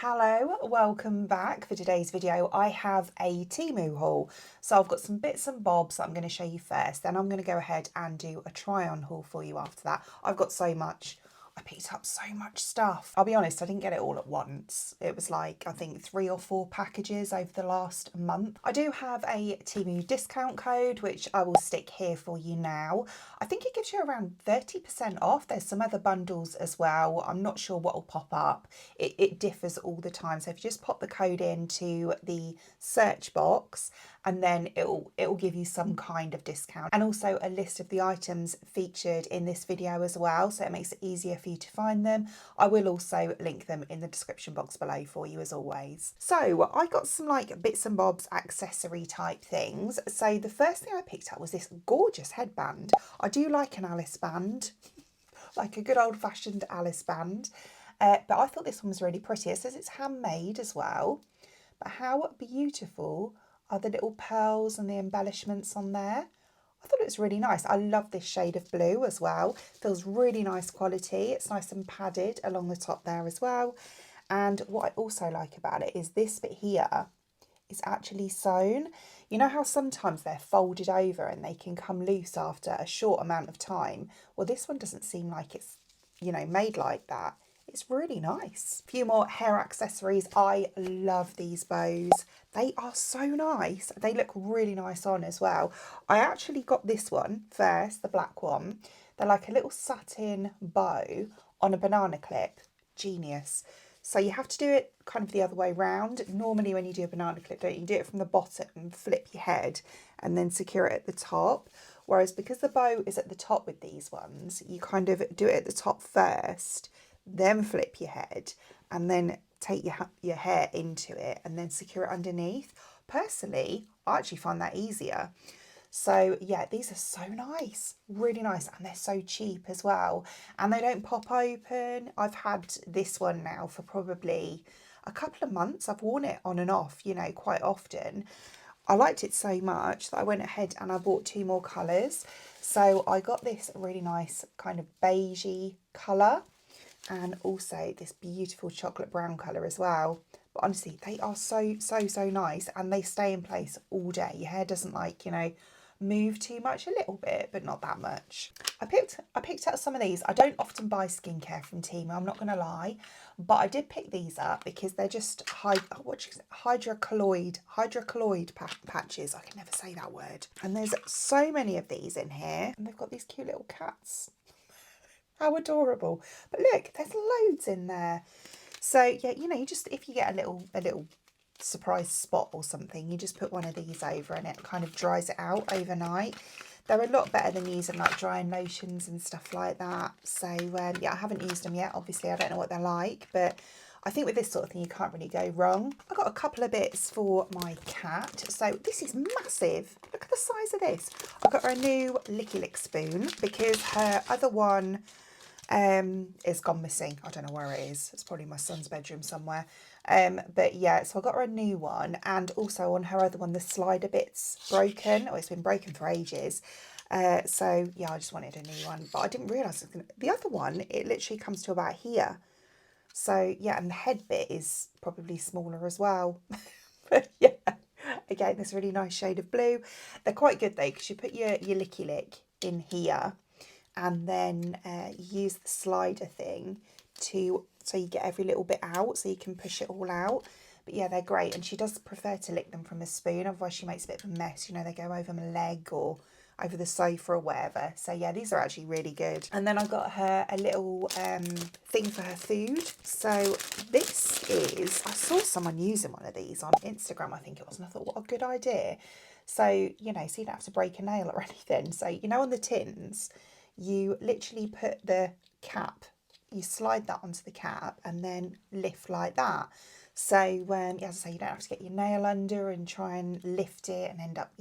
Hello, welcome back. For today's video I have a Temu haul. So I've got some bits and bobs that I'm going to show you first, then I'm going to go ahead and do a try on haul for you after that. I've got so much. I picked up so much stuff. I'll be honest, I didn't get it all at once. It was like, I think 3 or 4 packages over the last month. I do have a Temu discount code, which I will stick here for you now. I think it gives you around 30% off. There's some other bundles as well. I'm not sure what will pop up. It differs all the time. So if you just pop the code into the search box, and then it'll give you some kind of discount, and also a list of the items featured in this video as well, so it makes it easier for you to find them. I will also link them in the description box below for you as always. So I got some like bits and bobs accessory type things. So the first thing I picked up was this gorgeous headband. I do like an Alice band, like a good old-fashioned Alice band, but I thought this one was really pretty. It says it's handmade as well, but how beautiful are the little pearls and the embellishments on there. I thought it was really nice. I love this shade of blue as well. Feels really nice quality. It's nice and padded along the top there as well. And what I also like about it is this bit here is actually sewn. You know how sometimes they're folded over and they can come loose after a short amount of time? Well, this one doesn't seem like it's, made like that. It's really nice. A few more hair accessories. I love these bows. They are so nice. They look really nice on as well. I actually got this one first, the black one. They're like a little satin bow on a banana clip. Genius. So you have to do it kind of the other way round. Normally when you do a banana clip, don't you do it from the bottom and flip your head and then secure it at the top. Whereas because the bow is at the top with these ones, you kind of do it at the top first, then flip your head and then take your hair into it and then secure it underneath. Personally, I actually find that easier. So yeah, these are so nice, really nice, and they're so cheap as well, and they don't pop open. I've had this one now for probably a couple of months. I've worn it on and off, quite often. I liked it so much that I went ahead and I bought 2 more colours. So I got this really nice kind of beigey colour, and also this beautiful chocolate brown colour as well. But honestly, they are so nice, and they stay in place all day. Your hair doesn't move too much, a little bit, but not that much. I picked up some of these. I don't often buy skincare from Temu, I'm not going to lie, but I did pick these up because they're just hydrocolloid patches. I can never say that word. And there's so many of these in here, and they've got these cute little cats. How adorable. But look, there's loads in there. So yeah, you just, if you get a little surprise spot or something, you just put one of these over and it kind of dries it out overnight. They're a lot better than using like drying lotions and stuff like that. So yeah, I haven't used them yet. Obviously, I don't know what they're like, but I think with this sort of thing, you can't really go wrong. I got a couple of bits for my cat. So this is massive. Look at the size of this. I got her a new Licky Lick spoon because her other one is gone missing. I don't know where it is. It's probably my son's bedroom somewhere. But yeah, so I got her a new one, and also on her other one, the slider bit's broken. Oh, it's been broken for ages. So yeah, I just wanted a new one, but I didn't realise the other one, it literally comes to about here. So yeah, and the head bit is probably smaller as well. But yeah, again, this really nice shade of blue. They're quite good though, because you put your Licky Lick in here, and then use the slider thing so you get every little bit out, so you can push it all out. But yeah, they're great, and she does prefer to lick them from a spoon, otherwise she makes a bit of a mess. They go over my leg or over the sofa or whatever. So yeah, these are actually really good. And then I got her a little thing for her food. So this is, I saw someone using one of these on Instagram, I think it was, and I thought, what a good idea. So, so you don't have to break a nail or anything. So, on the tins, you literally put the cap, you slide that onto the cap and then lift like that. So as I say, you don't have to get your nail under and try and lift it and end up,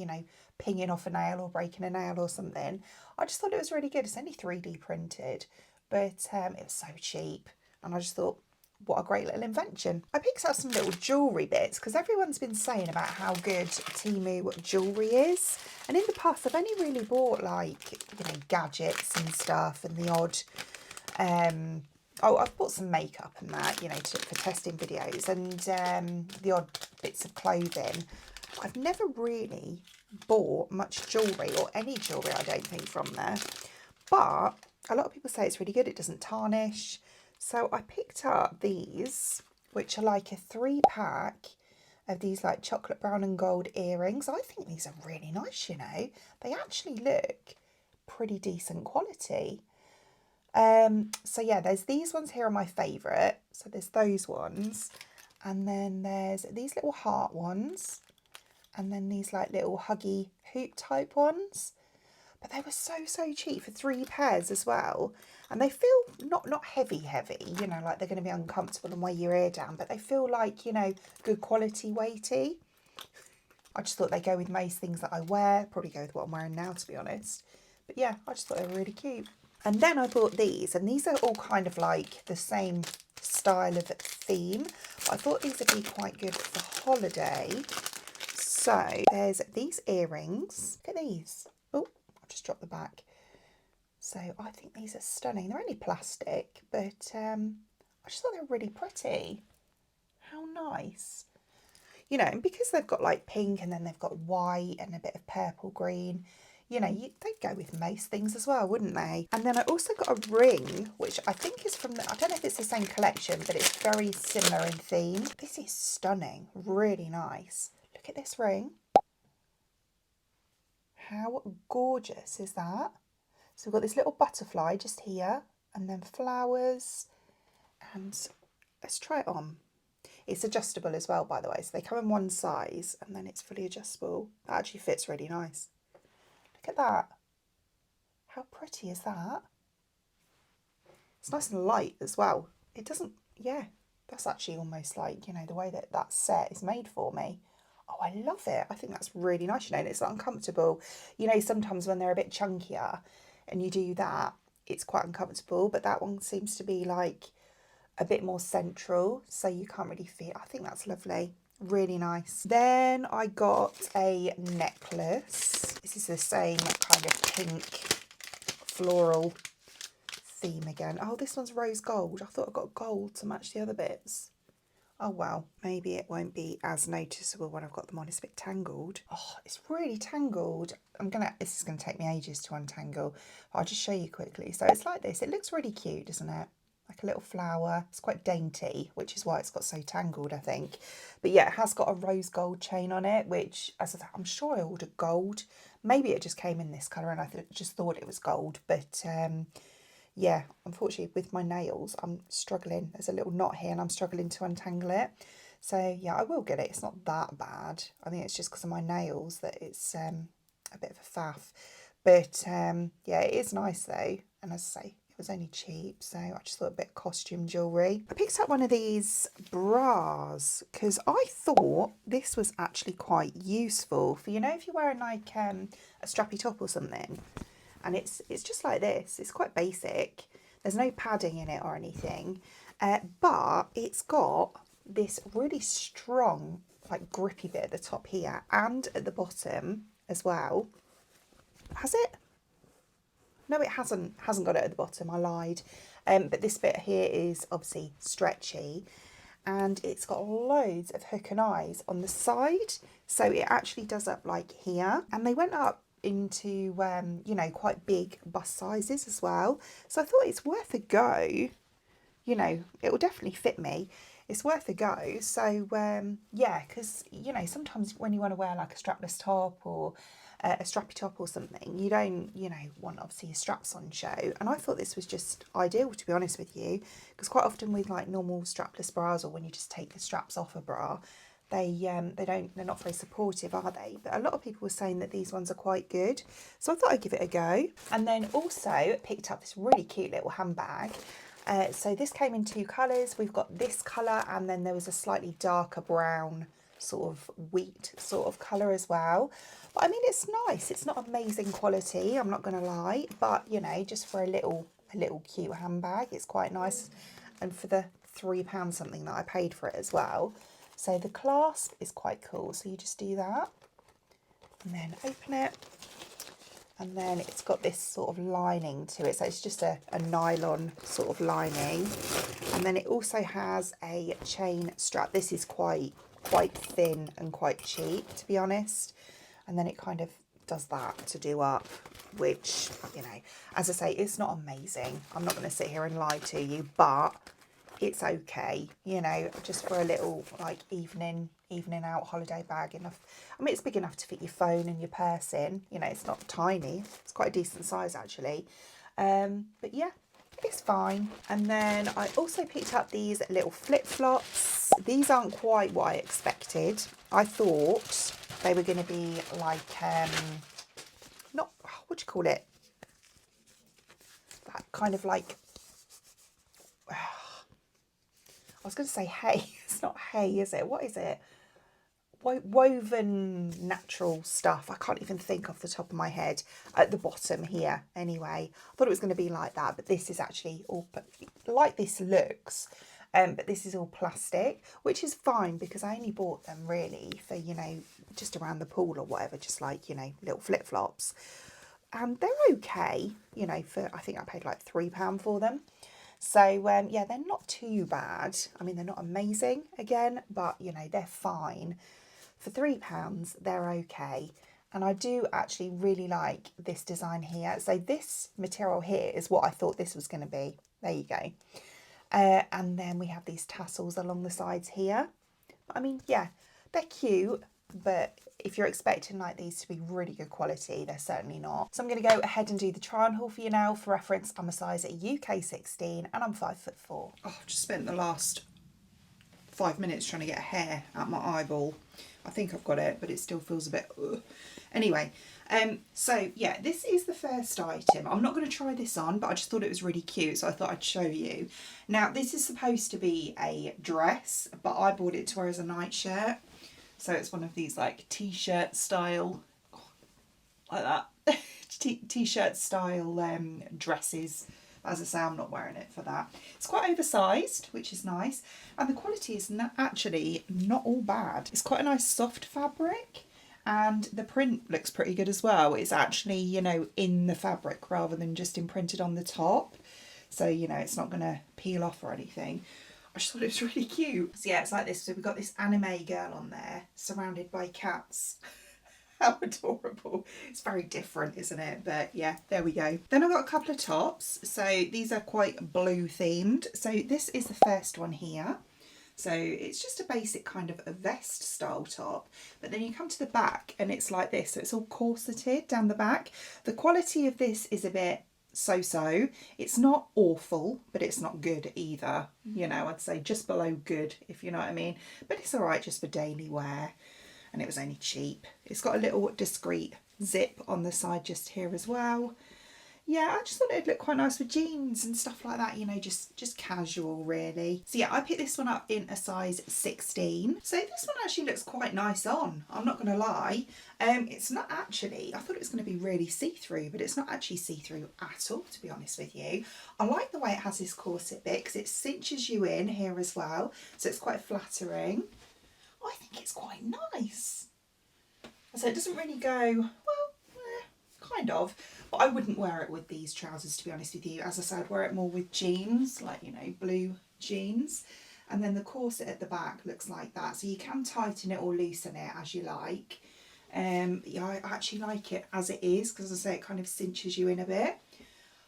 pinging off a nail or breaking a nail or something. I just thought it was really good. It's only 3D printed, but it was so cheap. And I just thought, what a great little invention. I picked up some little jewellery bits because everyone's been saying about how good Temu jewellery is. And in the past, I've only really bought like, gadgets and stuff and the odd Oh, I've bought some makeup and that, you know, for testing videos, and the odd bits of clothing. I've never really bought much jewellery, or any jewellery, I don't think, from there. But a lot of people say it's really good. It doesn't tarnish. So I picked up these, which are like a 3-pack of these like chocolate brown and gold earrings. I think these are really nice, you know. They actually look pretty decent quality. So yeah, there's these ones here are my favourite. So there's those ones. And then there's these little heart ones. And then these like little huggy hoop type ones. But they were so cheap for 3 pairs as well. And they feel not heavy, you know, like they're going to be uncomfortable and weigh your ear down. But they feel like, you know, good quality weighty. I just thought they go with most things that I wear. Probably go with what I'm wearing now, to be honest. But yeah, I just thought they were really cute. And then I bought these. And these are all kind of like the same style of theme. But I thought these would be quite good for holiday. So there's these earrings. Look at these. Oh, I've just dropped the back. So I think these are stunning. They're only plastic, but I just thought they were really pretty. How nice. You know, and because they've got like pink and then they've got white and a bit of purple green, you know, they'd go with most things as well, wouldn't they? And then I also got a ring, which I think is from the, I don't know if it's the same collection, but it's very similar in theme. This is stunning, really nice. Look at this ring. How gorgeous is that? So we've got this little butterfly just here, and then flowers, and let's try it on. It's adjustable as well, by the way, so they come in one size, and then it's fully adjustable. That actually fits really nice. Look at that. How pretty is that? It's nice and light as well. It doesn't, yeah, that's actually almost like, you know, the way that that set is made for me. Oh, I love it. I think that's really nice, you know, and it's not uncomfortable. You know, sometimes when they're a bit chunkier and you do that, it's quite uncomfortable, but that one seems to be like a bit more central, so you can't really feel. I think that's lovely. Really nice. Then I got a necklace. This is the same kind of pink floral theme again. Oh, this one's rose gold. I thought I got gold to match the other bits. Oh well, maybe it won't be as noticeable when I've got them on. It's a bit tangled. Oh, it's really tangled. This is gonna take me ages to untangle. I'll just show you quickly. So it's like this. It looks really cute, doesn't it? Like a little flower. It's quite dainty, which is why it's got so tangled, I think. But yeah, it has got a rose gold chain on it, which, as I said, I'm sure I ordered gold. Maybe it just came in this colour and I just thought it was gold, but yeah, unfortunately with my nails, I'm struggling. There's a little knot here and I'm struggling to untangle it. So yeah, I will get it. It's not that bad. I think it's just because of my nails that it's a bit of a faff. But yeah, it is nice though. And as I say, it was only cheap, so I just thought a bit of costume jewellery. I picked up one of these bras because I thought this was actually quite useful for, you know, if you're wearing like a strappy top or something. And it's just like this. It's quite basic. There's no padding in it or anything, but it's got this really strong, like grippy bit at the top here and at the bottom as well. Has it? No, it hasn't got it at the bottom. I lied. But this bit here is obviously stretchy, and it's got loads of hook and eyes on the side, so it actually does up like here, and they went up into you know, quite big bust sizes as well, so I thought it's worth a go. You know, it will definitely fit me. It's worth a go. So yeah, because you know, sometimes when you want to wear like a strapless top or a strappy top or something, you don't, you know, want obviously your straps on show, and I thought this was just ideal, to be honest with you, because quite often with like normal strapless bras, or when you just take the straps off a bra, they're not very supportive, are they? But a lot of people were saying that these ones are quite good, so I thought I'd give it a go. And then also picked up this really cute little handbag. So this came in 2 colours. We've got this colour, and then there was a slightly darker brown sort of wheat sort of colour as well. But I mean, it's nice. It's not amazing quality, I'm not going to lie, but you know, just for a little cute handbag, it's quite nice. And for the £3 something that I paid for it as well. So the clasp is quite cool. So you just do that and then open it. And then it's got this sort of lining to it. So it's just a nylon sort of lining. And then it also has a chain strap. This is quite thin and quite cheap, to be honest. And then it kind of does that to do up, which, you know, as I say, it's not amazing. I'm not going to sit here and lie to you, but it's okay, you know, just for a little like evening out holiday bag. Enough. I mean, it's big enough to fit your phone and your purse in. You know, it's not tiny. It's quite a decent size actually. But yeah, it's fine. And then I also picked up these little flip-flops. These aren't quite what I expected. I thought they were going to be like not, what do you call it? That kind of like, I was going to say hay. It's not hay, is it? What is it? Woven natural stuff. I can't even think off the top of my head. At the bottom here, anyway. I thought it was going to be like that, but this is actually all like this looks. But this is all plastic, which is fine because I only bought them really for, you know, just around the pool or whatever, just like, you know, little flip-flops. And they're okay, you know, for, I think I paid like £3 for them. So, yeah, they're not too bad. I mean, they're not amazing, again, but, you know, they're fine. For £3, they're okay. And I do actually really like this design here. So this material here is what I thought this was going to be. There you go. And then we have these tassels along the sides here. I mean, yeah, they're cute, but if you're expecting like these to be really good quality, they're certainly not. So I'm going to go ahead and do the try on haul for you now. For reference, I'm a size UK 16 and I'm 5'4". Oh, I've just spent the last 5 minutes trying to get a hair out my eyeball. I think I've got it, but it still feels a bit ugh. Anyway, so yeah, this is the first item. I'm not going to try this on, but I just thought it was really cute, so I thought I'd show you. Now, this is supposed to be a dress, but I bought it to wear as a nightshirt. So it's one of these like t-shirt style, like that, t-shirt style dresses. As I say, I'm not wearing it for that. It's quite oversized, which is nice. And the quality is actually not all bad. It's quite a nice soft fabric. And the print looks pretty good as well. It's actually, you know, in the fabric rather than just imprinted on the top. So, you know, it's not going to peel off or anything. I just thought it was really cute. So yeah, it's like this. So we've got this anime girl on there surrounded by cats. How adorable. It's very different, isn't it? But yeah, there we go. Then I've got a couple of tops. So these are quite blue themed. So this is the first one here. So it's just a basic kind of a vest style top, but then you come to the back and it's like this. So it's all corseted down the back. The quality of this is a bit so-so. It's not awful, but it's not good either. You know, I'd say just below good, if you know what I mean. But it's all right just for daily wear. And it was only cheap. It's got a little discreet zip on the side just here as well. Yeah, I just thought it'd look quite nice with jeans and stuff like that, you know, just casual really. So yeah, I picked this one up in a size 16. So this one actually looks quite nice on, I'm not going to lie. It's not actually, I thought it was going to be really see-through, but it's not actually see-through at all, to be honest with you. I like the way it has this corset bit because it cinches you in here as well. So it's quite flattering. I think it's quite nice. So it doesn't really go, well, kind of, but I wouldn't wear it with these trousers, to be honest with you. As I said, I'd wear it more with jeans, like, you know, blue jeans. And then the corset at the back looks like that. So you can tighten it or loosen it as you like. Yeah, I actually like it as it is, because as I say, it kind of cinches you in a bit.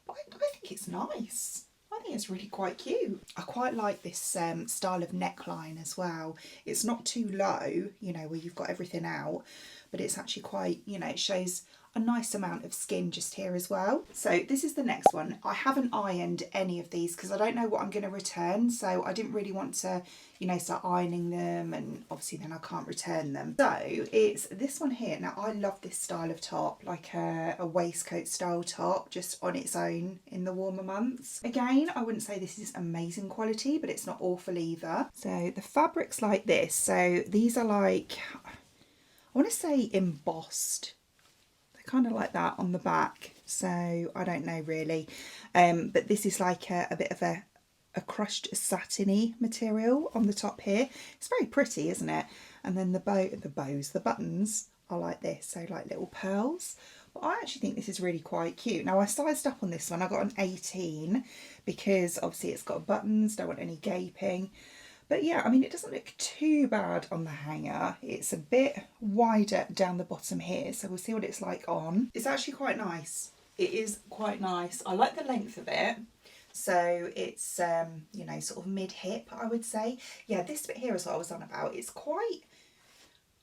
But I think it's nice. I think it's really quite cute. I quite like this style of neckline as well. It's not too low, you know, where you've got everything out, but it's actually quite, you know, it shows a nice amount of skin just here as well. So this is the next one. I haven't ironed any of these because I don't know what I'm going to return, so I didn't really want to, you know, start ironing them, and obviously then I can't return them. So it's this one here. Now I love this style of top, like a waistcoat style top, just on its own in the warmer months. Again, I wouldn't say this is amazing quality, but it's not awful either. So the fabric's like this. So these are like, I want to say embossed. Kind of like that on the back, so I don't know really, but this is like a bit of a crushed satiny material on the top here. It's very pretty, isn't it? And then the buttons are like this, so like little pearls. But I actually think this is really quite cute. Now I sized up on this one, I got an 18 because obviously it's got buttons, don't want any gaping. But yeah, I mean, it doesn't look too bad on the hanger. It's a bit wider down the bottom here, so we'll see what it's like on. It's actually quite nice. It is quite nice. I like the length of it. So it's, you know, sort of mid-hip, I would say. Yeah, this bit here is what I was on about. It's quite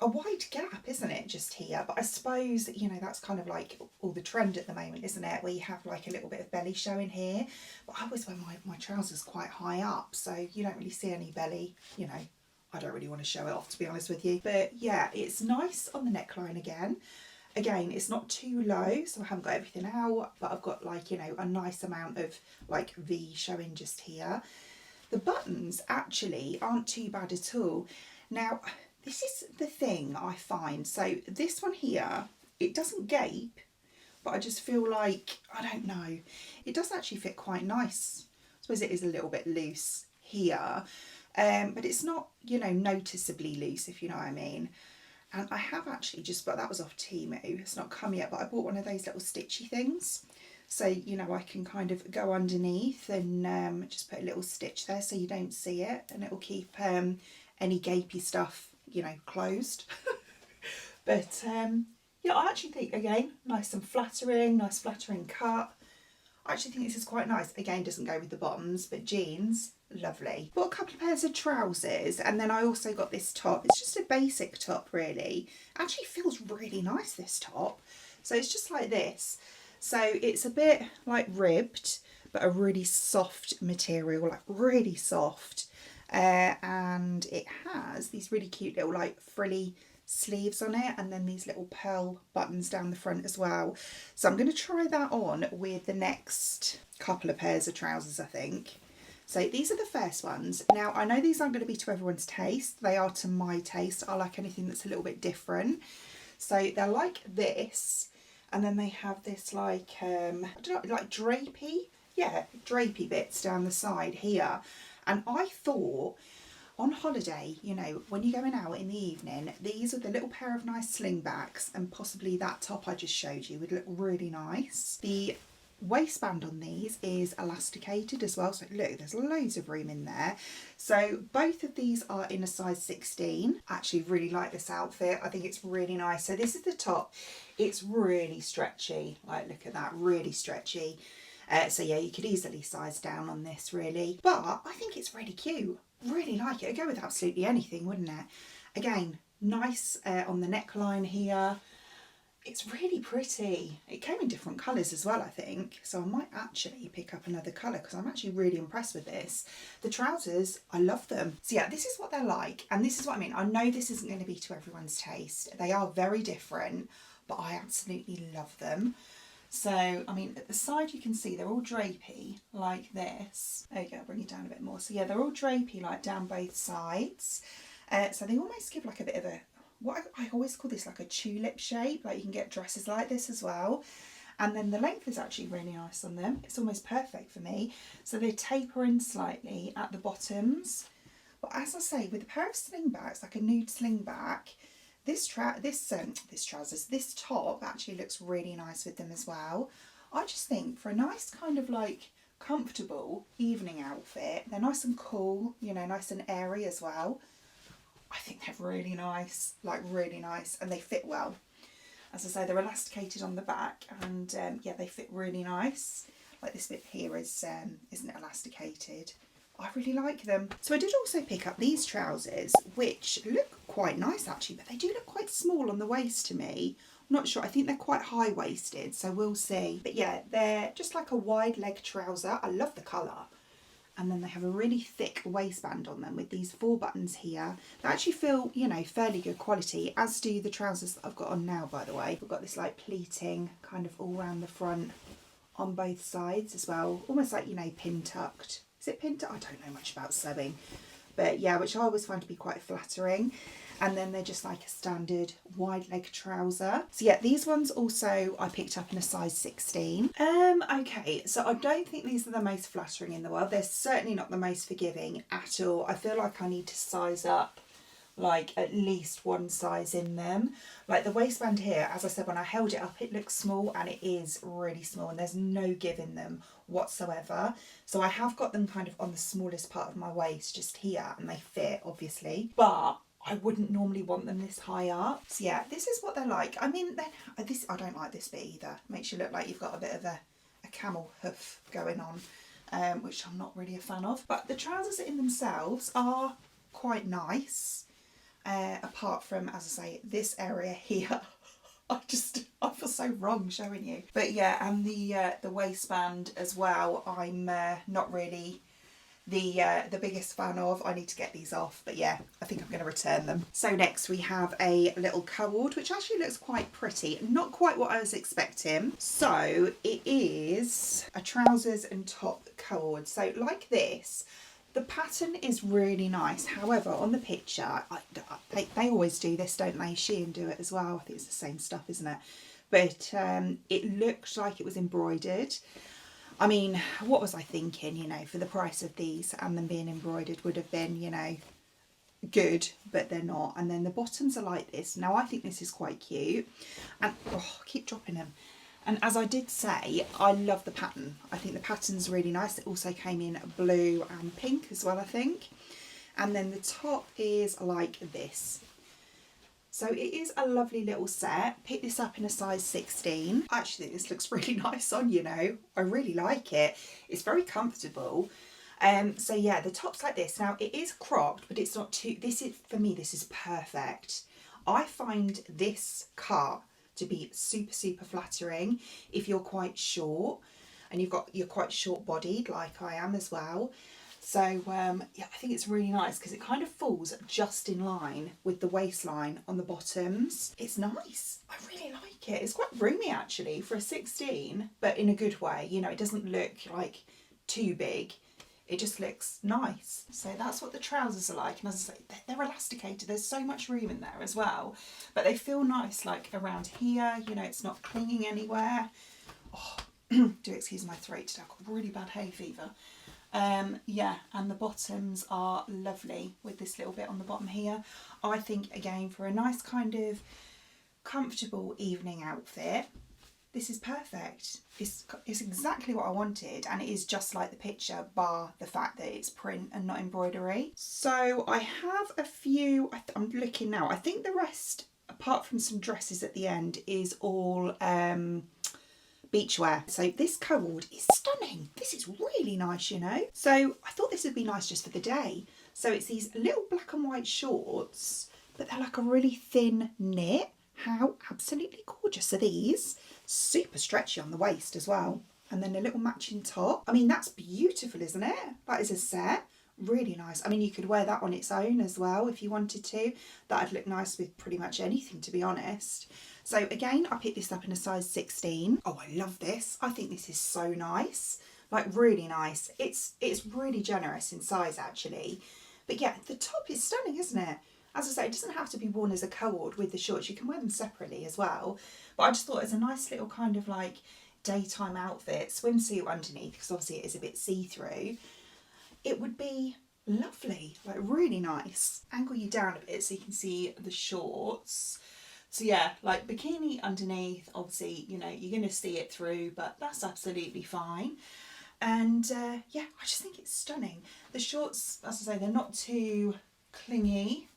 a wide gap, isn't it, just here? But I suppose, you know, that's kind of like all the trend at the moment, isn't it? Where you have like a little bit of belly showing here. But I always wear my trousers quite high up, so you don't really see any belly. You know, I don't really want to show it off, to be honest with you. But yeah, it's nice on the neckline again. Again, it's not too low, so I haven't got everything out, but I've got like, you know, a nice amount of like V showing just here. The buttons actually aren't too bad at all. Now, this is the thing I find. So this one here, it doesn't gape, but I just feel like, I don't know, it does actually fit quite nice. I suppose it is a little bit loose here, but it's not, you know, noticeably loose, if you know what I mean. And I have actually just, but that was off Temu, it's not come yet, but I bought one of those little stitchy things. So, you know, I can kind of go underneath and just put a little stitch there so you don't see it, and it'll keep any gapey stuff, you know, closed. But yeah, I actually think, again, nice and flattering, nice flattering cut. I actually think this is quite nice. Again, doesn't go with the bottoms, but jeans, lovely. Got a couple of pairs of trousers, and then I also got this top. It's just a basic top, really. Actually feels really nice, this top. So it's just like this. So it's a bit like ribbed, but a really soft material, like really soft. And it has these really cute little like frilly sleeves on it, and then these little pearl buttons down the front as well. So I'm going to try that on with the next couple of pairs of trousers, I think. So these are the first ones. Now I know these aren't going to be to everyone's taste. They are to my taste. I like anything that's a little bit different. So they're like this, and then they have this like I don't know, like drapey, yeah, drapey bits down the side here. And I thought, on holiday, you know, when you're going out in the evening, these with a little pair of nice slingbacks and possibly that top I just showed you would look really nice. The waistband on these is elasticated as well, so look, there's loads of room in there. So both of these are in a size 16. I actually really like this outfit. I think it's really nice. So this is the top. It's really stretchy. Like, look at that, really stretchy. So yeah, you could easily size down on this, really. But I think it's really cute. Really like it. It'd go with absolutely anything, wouldn't it? Again, nice on the neckline here. It's really pretty. It came in different colours as well, I think. So I might actually pick up another colour because I'm actually really impressed with this. The trousers, I love them. So yeah, this is what they're like. And this is what I mean. I know this isn't going to be to everyone's taste. They are very different, but I absolutely love them. So, I mean, at the side you can see they're all drapey like this. There you go, I'll bring it down a bit more. So yeah, they're all drapey like down both sides. So they almost give like a bit of a, what I always call this like a tulip shape. Like you can get dresses like this as well. And then the length is actually really nice on them. It's almost perfect for me. So they taper in slightly at the bottoms. But as I say, with a pair of slingbacks, like a nude slingback, this top actually looks really nice with them as well. I just think for a nice kind of like comfortable evening outfit, they're nice and cool, you know, nice and airy as well. I think they're really nice, like really nice, and they fit well. As I say, they're elasticated on the back, and yeah, they fit really nice. Like this bit here isn't elasticated. I really like them. So I did also pick up these trousers, which look quite nice actually, but they do look quite small on the waist to me. I'm not sure, I think they're quite high-waisted, so we'll see. But yeah, they're just like a wide leg trouser. I love the colour. And then they have a really thick waistband on them with these 4 buttons here. They actually feel, you know, fairly good quality, as do the trousers that I've got on now, by the way. We've got this like pleating kind of all around the front on both sides as well. Almost like, you know, pin tucked. Is it pin tucked? I don't know much about sewing. But yeah, which I always find to be quite flattering. And then they're just like a standard wide leg trouser. So yeah, these ones also I picked up in a size 16. Okay, so I don't think these are the most flattering in the world. They're certainly not the most forgiving at all. I feel like I need to size up like at least one size in them. Like the waistband here, as I said, when I held it up, it looks small, and it is really small, and there's no give in them whatsoever. So I have got them kind of on the smallest part of my waist, just here, and they fit obviously, but I wouldn't normally want them this high up. So yeah, this is what they're like. I mean, this, I don't like this bit either. Makes you look like you've got a bit of a camel hoof going on, which I'm not really a fan of. But the trousers in themselves are quite nice, apart from, as I say, this area here. I feel so wrong showing you. But yeah, and the waistband as well, I'm not really the biggest fan of. I need to get these off, but yeah, I think I'm going to return them. So next we have a little co-ord, which actually looks quite pretty. Not quite what I was expecting. So it is a trousers and top co-ord. So like this, the pattern is really nice. However, on the picture, they always do this, don't they? Shein do it as well. I think it's the same stuff, isn't it? But it looks like it was embroidered. I mean, what was I thinking, you know, for the price of these and them being embroidered would have been, you know, good, but they're not. And then the bottoms are like this. Now, I think this is quite cute. And, oh, I keep dropping them. And as I did say, I love the pattern. I think the pattern's really nice. It also came in blue and pink as well, I think. And then the top is like this. So it is a lovely little set. Pick this up in a size 16. I actually think this looks really nice on, you know. I really like it. It's very comfortable. So yeah, the top's like this. Now it is cropped, but it's not too, this is, for me, this is perfect. I find this cut to be super, super flattering if you're quite short and you're quite short bodied like I am as well. So yeah, I think it's really nice because it kind of falls just in line with the waistline on the bottoms. It's nice. I really like it. It's quite roomy actually for a 16, but in a good way. You know, it doesn't look like too big. It just looks nice. So that's what the trousers are like. And as I say, they're elasticated. There's so much room in there as well. But they feel nice like around here. You know, it's not clinging anywhere. Oh, do excuse my throat today. I've got really bad hay fever. Yeah, and the bottoms are lovely with this little bit on the bottom here. I think, again, for a nice kind of comfortable evening outfit, this is perfect. It's exactly what I wanted, and it is just like the picture, bar the fact that it's print and not embroidery. So I have a few, I'm looking now, I think the rest, apart from some dresses at the end, is all beachwear. So this co-ord is stunning. This is really nice, you know. So I thought this would be nice just for the day. So it's these little black and white shorts, but they're like a really thin knit. How absolutely gorgeous are these? Super stretchy on the waist as well. And then a little matching top. I mean, that's beautiful, isn't it? That is a set. Really nice. I mean, you could wear that on its own as well if you wanted to. That'd look nice with pretty much anything, to be honest. So again, I picked this up in a size 16. Oh, I love this. I think this is so nice. Like, really nice. It's really generous in size, actually. But yeah, the top is stunning, isn't it? As I say, it doesn't have to be worn as a co-ord with the shorts. You can wear them separately as well. But I just thought it's a nice little kind of like daytime outfit, swimsuit underneath, because obviously it is a bit see-through. It would be lovely, like really nice. Angle you down a bit so you can see the shorts. So yeah, like bikini underneath, obviously, you know, you're going to see it through, but that's absolutely fine. And yeah, I just think it's stunning. The shorts, as I say, they're not too clingy.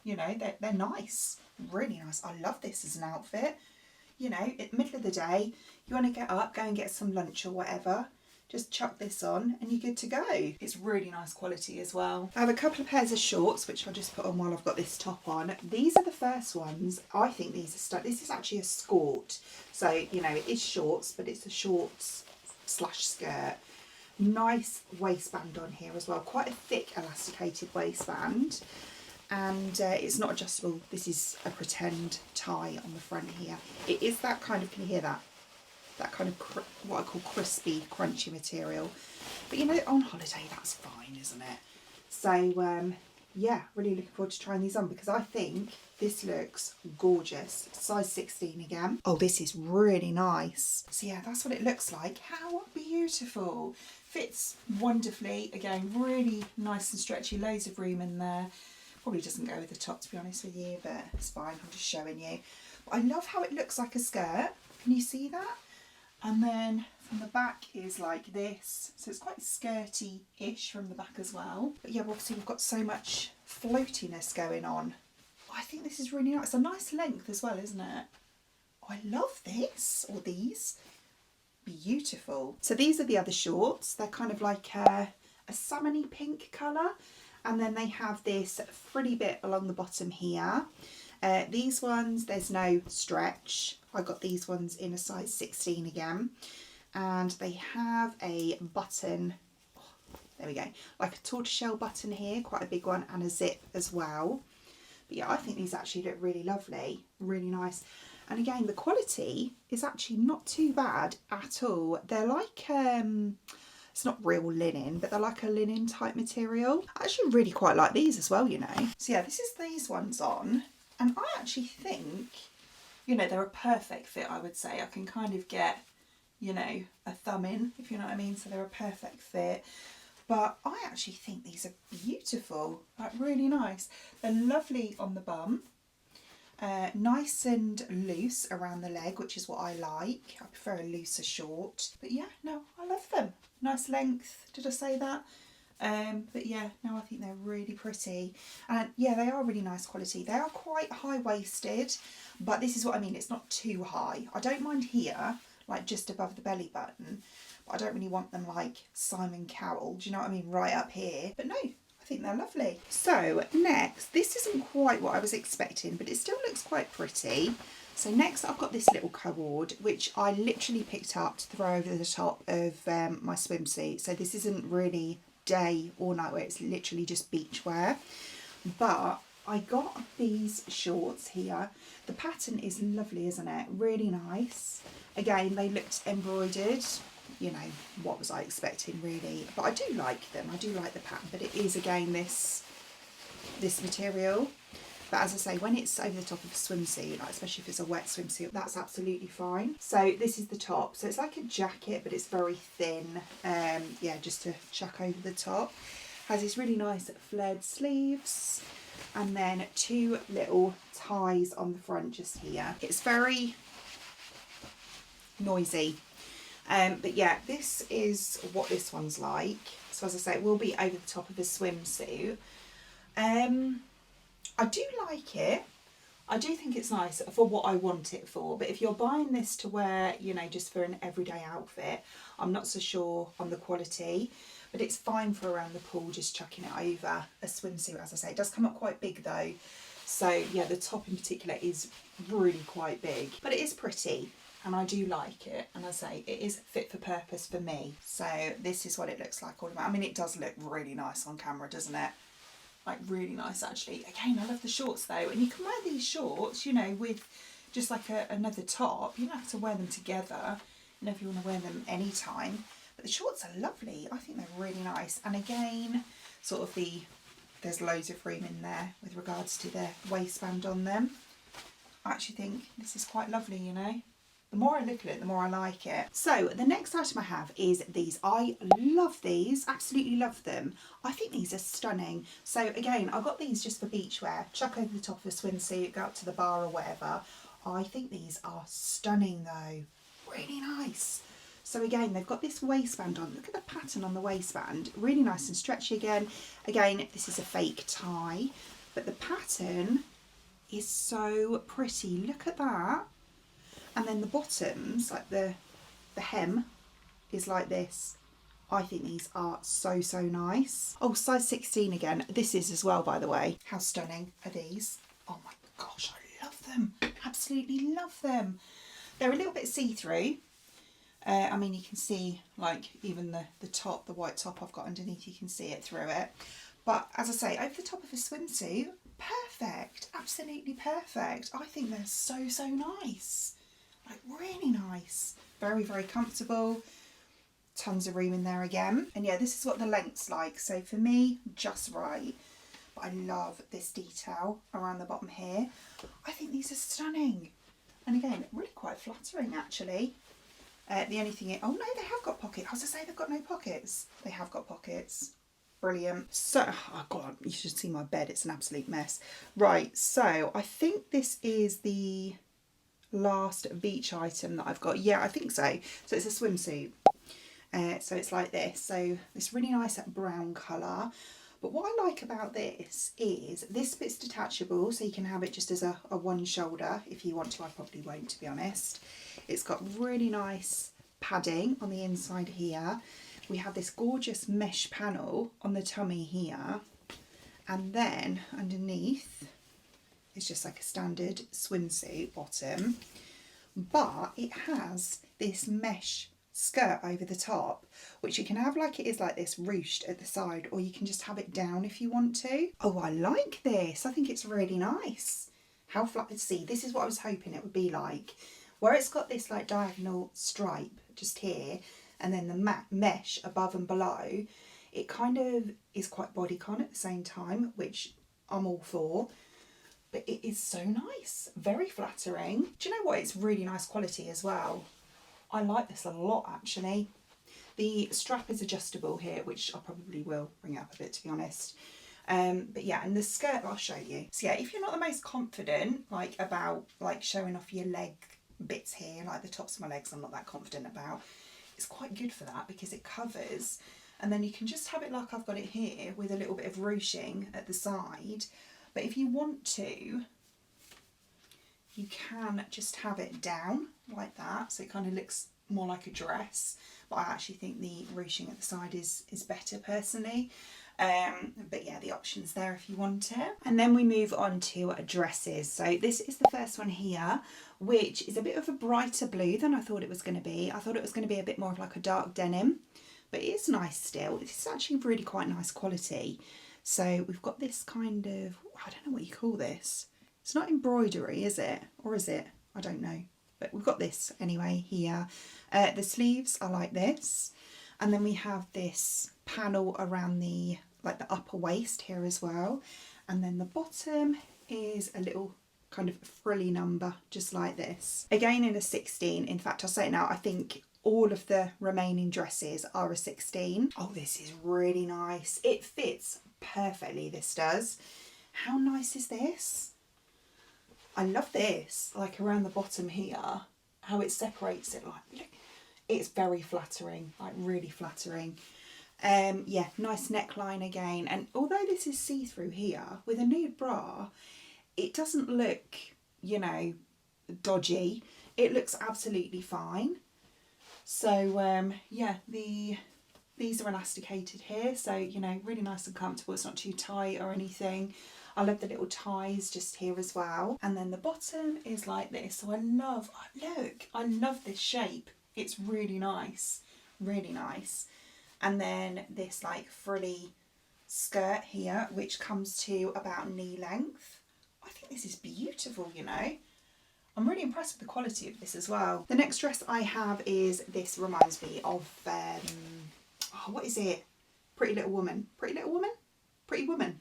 You know, they're nice, really nice. I love this as an outfit. You know, in the middle of the day, you want to get up, go and get some lunch or whatever. Just chuck this on and you're good to go. It's really nice quality as well. I have a couple of pairs of shorts, which I'll just put on while I've got this top on. These are the first ones. I think these are stunning. This is actually a skirt. So, you know, it is shorts, but it's a shorts / skirt. Nice waistband on here as well. Quite a thick elasticated waistband. And it's not adjustable. This is a pretend tie on the front here. It is that kind of, can you hear that? That kind of what I call crispy, crunchy material. But you know, on holiday, that's fine, isn't it? So yeah, really looking forward to trying these on because I think this looks gorgeous. Size 16 again. Oh, this is really nice. So yeah, that's what it looks like. How beautiful. Fits wonderfully. Again, really nice and stretchy, loads of room in there. Probably doesn't go with the top, to be honest with you, but it's fine, I'm just showing you. But I love how it looks like a skirt. Can you see that? And then from the back is like this, so it's quite skirty-ish from the back as well. But yeah, obviously we've got so much floatiness going on. I think this is really nice. It's a nice length as well, isn't it? I love this, or these. Beautiful. So these are the other shorts. They're kind of like a salmony pink colour, and then they have this frilly bit along the bottom here. These ones, there's no stretch. I got these ones in a size 16 again, and they have a button, there we go, like a tortoiseshell button here, quite a big one, and a zip as well. But yeah, I think these actually look really lovely, really nice. And again, the quality is actually not too bad at all. They're like, it's not real linen, but they're like a linen type material. I actually really quite like these as well, you know. So yeah, this is these ones on. And I actually think, you know, they're a perfect fit, I would say. I can kind of get, you know, a thumb in, if you know what I mean. So they're a perfect fit. But I actually think these are beautiful, like really nice. They're lovely on the bum. Nice and loose around the leg, which is what I like. I prefer a looser short. But yeah, no, I love them. Nice length, did I say that? But yeah, no, I think they're really pretty. And yeah, they are really nice quality. They are quite high-waisted, but this is what I mean, it's not too high. I don't mind here, like just above the belly button, but I don't really want them like Simon Cowell, do you know what I mean, right up here. But no, I think they're lovely. So next, this isn't quite what I was expecting, but it still looks quite pretty. So next I've got this little co-ord, which I literally picked up to throw over the top of my swimsuit. So this isn't really day or night wear, it's literally just beachwear. But I got these shorts here. The pattern is lovely, isn't it? Really nice. Again, they looked embroidered. You know, what was I expecting really? But I do like them. I do like the pattern, but it is again this material. But as I say, when it's over the top of a swimsuit, like especially if it's a wet swimsuit, that's absolutely fine. So this is the top. So it's like a jacket, but it's very thin. Yeah, just to chuck over the top. Has these really nice flared sleeves, and then two little ties on the front just here. It's very noisy. But yeah, this is what this one's like. So as I say, it will be over the top of a swimsuit. I do like it. I do think it's nice for what I want it for. But if you're buying this to wear, you know, just for an everyday outfit, I'm not so sure on the quality. But it's fine for around the pool, just chucking it over a swimsuit. As I say, it does come up quite big though. So yeah, the top in particular is really quite big. But it is pretty. And I do like it, and as I say, it is fit for purpose for me. So this is what it looks like all around. I mean, it does look really nice on camera, doesn't it? Like really nice actually. Again, I love the shorts though, and you can wear these shorts, you know, with just like another top. You don't have to wear them together, you know, if you want to wear them anytime. But the shorts are lovely. I think they're really nice. And again, sort of there's loads of room in there with regards to the waistband on them. I actually think this is quite lovely, you know. The more I look at it, the more I like it. So the next item I have is these. I love these, absolutely love them. I think these are stunning. So again, I got these just for beachwear. Chuck over the top of a swimsuit, go up to the bar or whatever. I think these are stunning though. Really nice. So again, they've got this waistband on. Look at the pattern on the waistband. Really nice and stretchy again. Again, this is a fake tie, but the pattern is so pretty. Look at that. And then the bottoms, like the hem, is like this. I think these are so, so nice. Oh, size 16 again. This is as well, by the way. How stunning are these? Oh my gosh, I love them. Absolutely love them. They're a little bit see-through. I mean, you can see, like, even the top, the white top I've got underneath, you can see it through it. But as I say, over the top of a swimsuit, perfect. Absolutely perfect. I think they're so, so nice. Like really nice, very, very comfortable, tons of room in there again. And yeah, this is what the length's like. So for me, just right. But I love this detail around the bottom here. I think these are stunning. And again, really quite flattering actually. The only thing, oh no, they have got pockets. I was to say they've got no pockets. They have got pockets. brilliant. So, oh God, you should see my bed. It's an absolute mess. Right, so I think this is the last beach item that I've got. Yeah, I think so. So it's a swimsuit. So it's like this. So this really nice brown colour. But what I like about this is this bit's detachable, so you can have it just as a one shoulder if you want to. I probably won't, to be honest. It's got really nice padding on the inside here. We have this gorgeous mesh panel on the tummy here. And then underneath, it's just like a standard swimsuit bottom. But it has this mesh skirt over the top, which you can have like it is like this ruched at the side, or you can just have it down if you want to. Oh, I like this. I think it's really nice. How flat, see, this is what I was hoping it would be like, where it's got this like diagonal stripe just here, and then the mesh above and below. It kind of is quite bodycon at the same time, which I'm all for. But it is so nice, very flattering. Do you know what? It's really nice quality as well. I like this a lot, actually. The strap is adjustable here, which I probably will bring up a bit, to be honest. But yeah, and the skirt I'll show you. So yeah, if you're not the most confident, like about like showing off your leg bits here, like the tops of my legs, I'm not that confident about. It's quite good for that because it covers, and then you can just have it like I've got it here with a little bit of ruching at the side. But if you want to, you can just have it down like that, so it kind of looks more like a dress. But I actually think the ruching at the side is better personally. But yeah, the option's there if you want it. And then we move on to dresses. So this is the first one here, which is a bit of a brighter blue than I thought it was going to be. I thought it was going to be a bit more of like a dark denim, but it is nice still. It's actually really quite nice quality. So we've got this kind of, I don't know what you call this. It's not embroidery, is it? Or is it? I don't know. But we've got this anyway here. The sleeves are like this. And then we have this panel around the, like the upper waist here as well. And then the bottom is a little kind of frilly number, just like this. Again in a 16. In fact, I'll say it now, I think all of the remaining dresses are a 16. Oh, this is really nice. It fits perfectly, this does. How nice is this? I love this, like around the bottom here, how it separates it, like, look, it's very flattering, like really flattering. Yeah, nice neckline again, and although this is see-through here, with a nude bra, it doesn't look, you know, dodgy. It looks absolutely fine. So yeah, these are elasticated here, so you know, really nice and comfortable. It's not too tight or anything. I love the little ties just here as well. And then the bottom is like this. So I love, look, I love this shape. It's really nice, really nice. And then this like frilly skirt here, which comes to about knee length. I think this is beautiful, you know. I'm really impressed with the quality of this as well. The next dress I have is, this reminds me of, oh, what is it? Pretty Little Woman. Pretty Little Woman? Pretty Woman.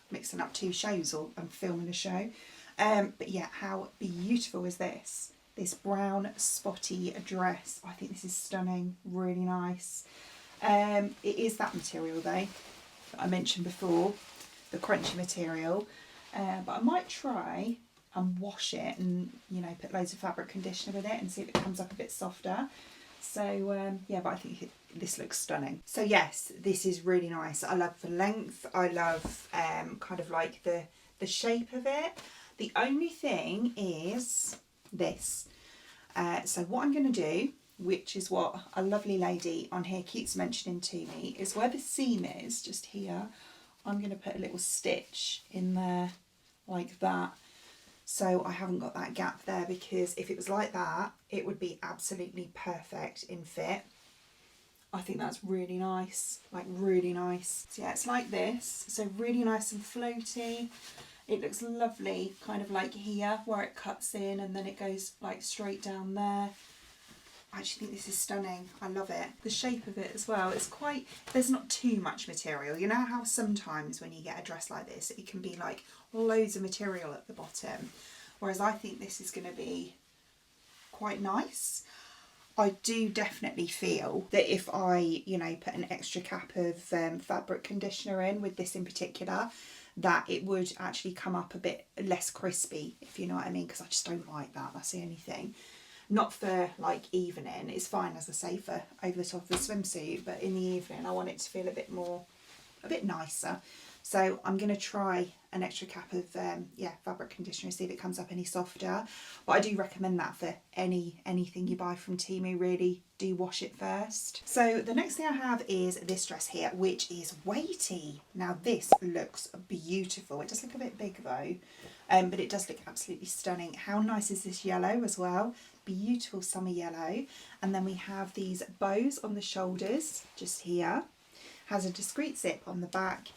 Mixing up two shows, or I'm filming a show. But yeah, how beautiful is this? This brown spotty dress. I think this is stunning, really nice. It is that material though, that I mentioned before, the crunchy material. But I might try and wash it and, you know, put loads of fabric conditioner with it and see if it comes up a bit softer. So yeah, but I think this looks stunning. So yes, this is really nice. I love the length. I love kind of like the shape of it. The only thing is this. So what I'm going to do, which is what a lovely lady on here keeps mentioning to me, is where the seam is, just here, I'm going to put a little stitch in there like that. So I haven't got that gap there, because if it was like that, it would be absolutely perfect in fit. I think that's really nice, like really nice. So yeah, it's like this, so really nice and floaty. It looks lovely, kind of like here, where it cuts in and then it goes like straight down there. I actually think this is stunning. I love it. The shape of it as well, it's quite, there's not too much material. You know how sometimes when you get a dress like this, it can be like loads of material at the bottom, whereas I think this is going to be quite nice. I do definitely feel that if I, you know, put an extra cap of fabric conditioner in with this in particular, that it would actually come up a bit less crispy, if you know what I mean, because I just don't like that. That's the only thing. Not for like evening, it's fine, as I say, for over the top of the swimsuit, but in the evening I want it to feel a bit nicer. So I'm going to try an extra cap of fabric conditioner and see if it comes up any softer. But I do recommend that for anything you buy from Temu, really do wash it first. So the next thing I have is this dress here, which is weighty. Now this looks beautiful. It does look a bit big though, but it does look absolutely stunning. How nice is this yellow as well? Beautiful summer yellow. And then we have these bows on the shoulders just here. Has a discreet zip on the back.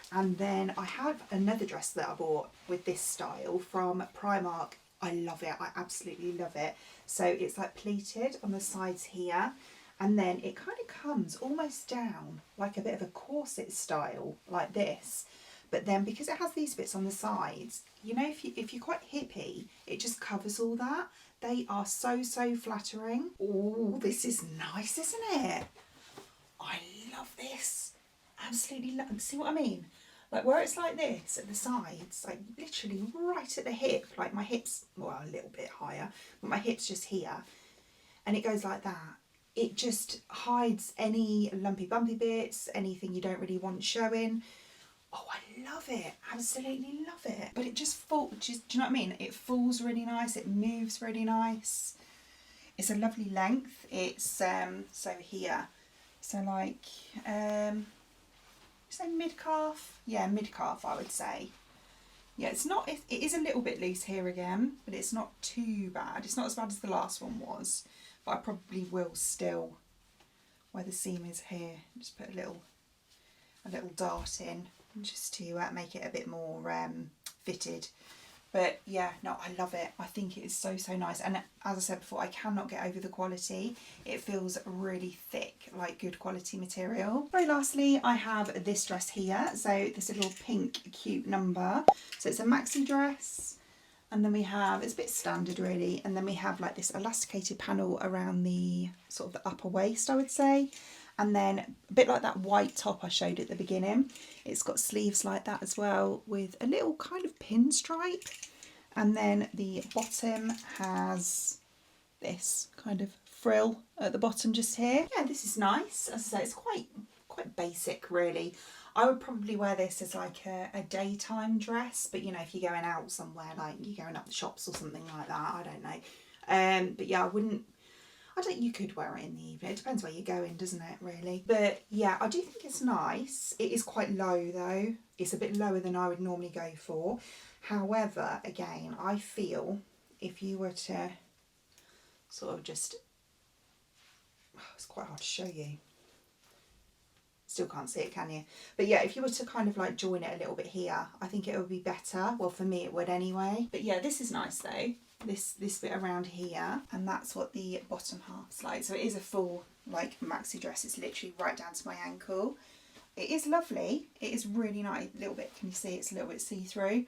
And then I have another dress that I bought with this style from Primark. I love it. I absolutely love it. So it's like pleated on the sides here. And then it kind of comes almost down like a bit of a corset style like this. But then because it has these bits on the sides, you know, if you're quite hippie, it just covers all that. They are so flattering. Oh, this is nice, isn't it? I love this. Absolutely love. See what I mean? Like where it's like this at the sides, like literally right at the hip, like my hips, well, a little bit higher, but my hips just here, and it goes like that. It just hides any lumpy bumpy bits, anything you don't really want showing. Oh, I love it. Absolutely love it. But it just falls, do you know what I mean? It falls really nice. It moves really nice. It's a lovely length. It's so here, so like say mid-calf. Yeah, mid-calf I would say. Yeah, it's not, it is a little bit loose here again, but it's not too bad. It's not as bad as the last one was, but I probably will still, where the seam is here, just put a little dart in just to make it a bit more fitted. But yeah, no, I love it. I think it is so nice. And as I said before, I cannot get over the quality. It feels really thick, like good quality material. Very lastly, I have this dress here. So this little pink cute number. So it's a maxi dress. And then we have, it's a bit standard really. And then we have like this elasticated panel around the sort of the upper waist, I would say. And then a bit like that white top I showed at the beginning. It's got sleeves like that as well with a little kind of pinstripe. And then the bottom has this kind of frill at the bottom just here. Yeah, this is nice. As I say, it's quite basic really. I would probably wear this as like a daytime dress, but you know, if you're going out somewhere, like you're going up the shops or something like that, I don't know. But yeah, you could wear it in the evening. It depends where you're going, doesn't it, really? But yeah, I do think it's nice. It is quite low though. It's a bit lower than I would normally go for. However, again, I feel if you were to sort of just, it's quite hard to show you. Still can't see it, can you? But yeah, if you were to kind of like join it a little bit here, I think it would be better. Well, for me it would anyway. But yeah, this is nice though. This bit around here, and that's what the bottom half's like. So it is a full like maxi dress. It's literally right down to my ankle. It is lovely. It is really nice. A little bit, can you see? It's a little bit see-through.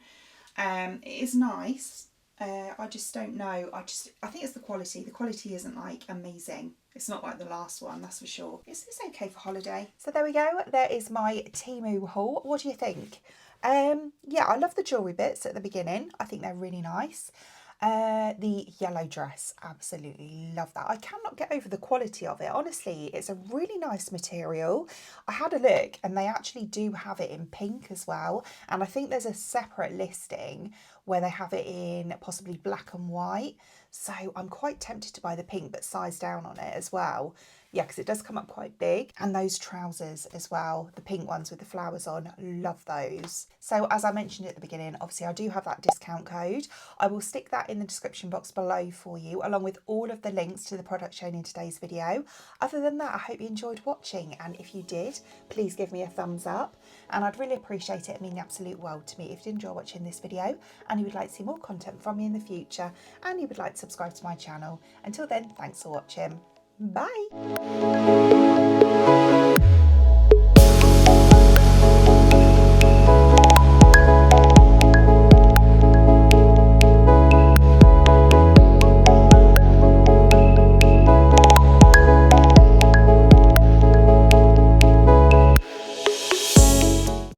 It is nice. I just don't know. I think it's the quality. The quality isn't like amazing. It's not like the last one, that's for sure. It's okay for holiday. So there we go. There is my Temu haul. What do you think? Yeah, I love the jewellery bits at the beginning. I think they're really nice. The yellow dress, absolutely love that. I cannot get over the quality of it. Honestly, it's a really nice material. I had a look and they actually do have it in pink as well. And I think there's a separate listing where they have it in possibly black and white. So I'm quite tempted to buy the pink, but size down on it as well. Yeah, because it does come up quite big. And those trousers as well, the pink ones with the flowers on, love those. So as I mentioned at the beginning, obviously I do have that discount code. I will stick that in the description box below for you, along with all of the links to the product shown in today's video. Other than that, I hope you enjoyed watching. And if you did, please give me a thumbs up. And I'd really appreciate it. It means the absolute world to me if you did enjoy watching this video and you would like to see more content from me in the future and you would like to subscribe to my channel. Until then, thanks for watching. Bye.